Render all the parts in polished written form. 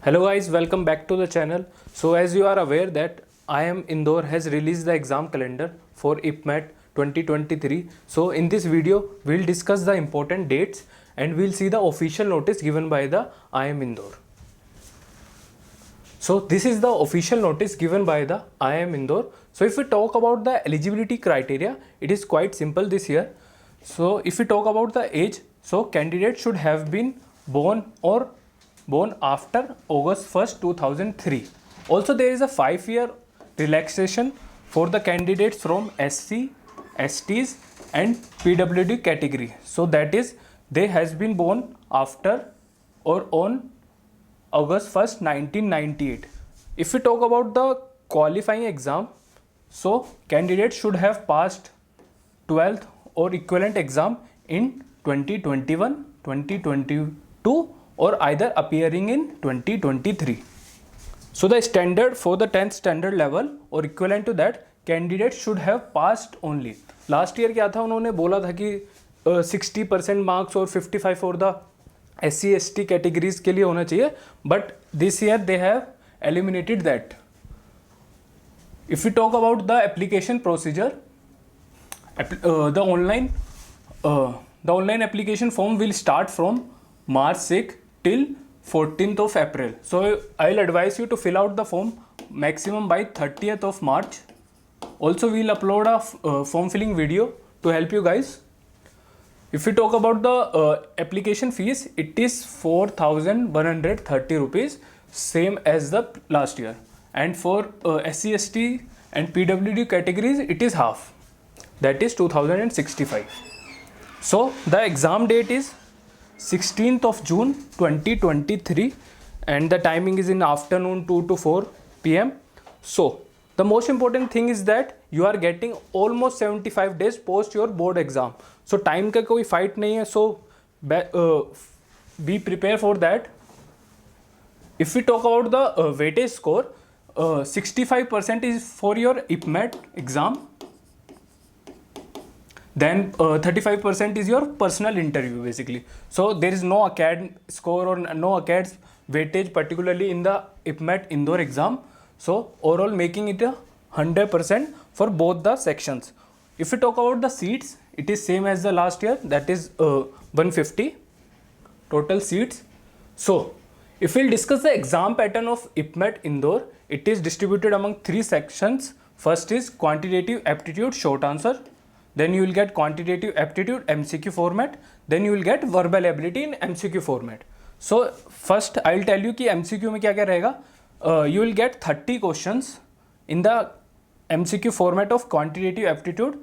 Hello guys, welcome back to the channel. So as you are aware that IIM Indore has released the exam calendar for IPMAT 2023. So in this video, we'll discuss the important dates and we'll see the official notice given by the IIM Indore. So this is the official notice given by the IIM Indore. So if we talk about the eligibility criteria, it is quite simple this year. So if we talk about the age, so candidate should have been born after August 1st, 2003. Also, there is a 5-year relaxation for the candidates from SC, STs and PWD category. So that is, they has been born after or on August 1st, 1998. If we talk about the qualifying exam, so candidates should have passed 12th or equivalent exam in 2021, 2022 or either appearing in 2023. So the standard for the 10th standard level or equivalent to that, candidates should have passed only. Last year क्या था, उन्होंने बोला था कि 60% marks और 55 for the SC ST categories के लिए होना चाहिए, but this year they have eliminated that. If we talk about the application procedure, the online application form will start from March 6 till 14th of April. So I'll advise you to fill out the form maximum by 30th of March. Also we'll upload a form filling video to help you guys. If we talk about the application fees, it is 4,130 rupees, same as the last year. And for SC, ST and PWD categories, it is half. That is 2,065. So the exam date is 16th of June 2023 and the timing is in afternoon 2 to 4 p.m. So the most important thing is that you are getting almost 75 days post your board exam. So time का कोई fight नहीं है. So be prepared for that. If we talk about the weightage score, 65% is for your IPMAT exam. Then 35% is your personal interview basically. So there is no ACAD score or no ACAD weightage particularly in the IPMAT Indore exam. So overall making it 100% for both the sections. If we talk about the seats, it is same as the last year, that is 150 total seats. So if we'll discuss the exam pattern of IPMAT Indore, it is distributed among 3 sections. First is quantitative aptitude short answer. Then you will get quantitative aptitude MCQ format. Then you will get verbal ability in MCQ format. So first I will tell you कि MCQ में क्या क्या रहेगा. You will get 30 questions in the MCQ format of quantitative aptitude,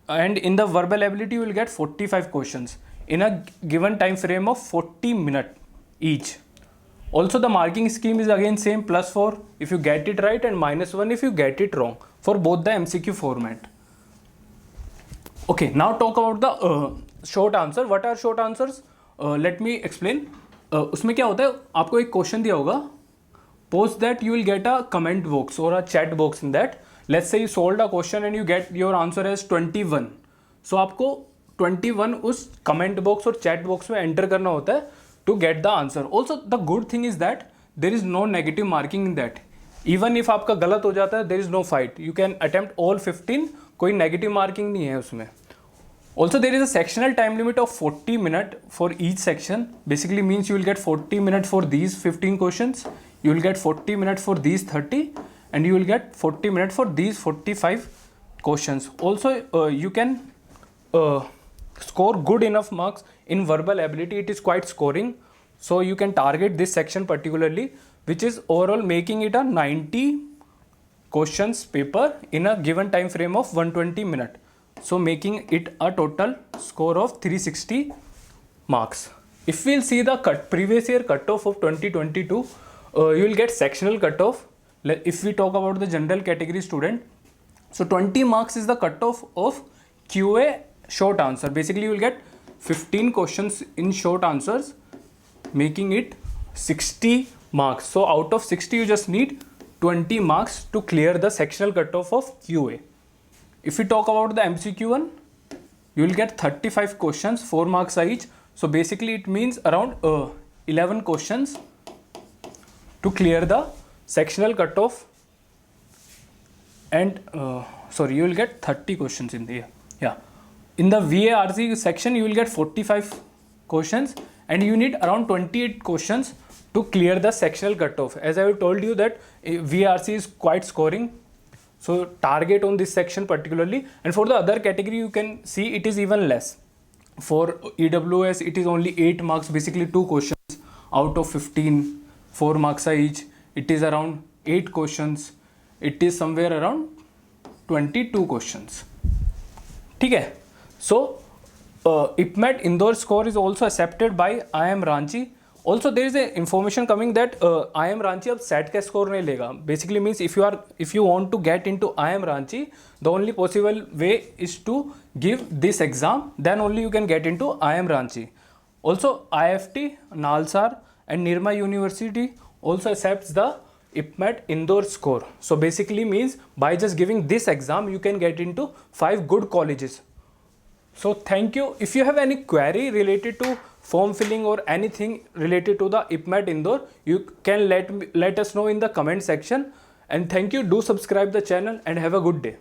and in the verbal ability you will get 45 questions in a given time frame of 40 minutes each. Also the marking scheme is again same, +4 if you get it right and -1 if you get it wrong for both the MCQ format. Okay, now talk about the short answer. What are short answers? Let me explain. उसमें क्या होता है, आपको एक question दिया होगा. Post that you will get a comment box or a chat box in that. Let's say you solved a question and you get your answer as 21. So आपको 21 उस comment box और chat box में enter करना होता है to get the answer. Also the good thing is that there is no negative marking in that. Even if आपका गलत हो जाता है, there is no fight. You can attempt all 15. कोई negative marking नहीं है उसमें. Also there is a sectional time limit of 40 minutes for each section. Basically means you will get 40 minutes for these 15 questions. You will get 40 minutes for these 30 and you will get 40 minutes for these 45 questions. Also you can score good enough marks in verbal ability. It is quite scoring. So you can target this section particularly, which is overall making it a 90 questions paper in a given time frame of 120 minutes. So making it a total score of 360 marks. If we'll see the previous year cutoff of 2022, you will get sectional cutoff. If we talk about the general category student, so 20 marks is the cutoff of QA short answer. Basically you will get 15 questions in short answers, making it 60 marks. So out of 60 you just need 20 marks to clear the sectional cutoff of QA. If we talk about the MCQ one, you will get 35 questions, 4 marks each. So basically it means around 11 questions to clear the sectional cutoff, and sorry, you will get 30 questions in the year. Yeah, in the VARC section you will get 45 questions, and you need around 28 questions to clear the sectional cutoff. As I have told you that VARC is quite scoring, so target on this section particularly. And for the other category you can see it is even less. For EWS it is only 8 marks, basically 2 questions out of 15, 4 marks are each. It is around 8 questions. It is somewhere around 22 questions. ठीक है. So IPMAT Indore score is also accepted by IIM Ranchi. Also there is a information coming that IIM Ranchi अब SAT का score नहीं लेगा. Basically means if you want to get into IIM Ranchi, the only possible way is to give this exam, then only you can get into IIM Ranchi. Also IFT, Nalsar and Nirma University also accepts the IPMAT Indore score. So basically means by just giving this exam you can get into 5 good colleges. So thank you. If you have any query related to form filling or anything related to the IPMAT Indore, you can let us know in the comment section. And thank you. Do subscribe the channel and have a good day.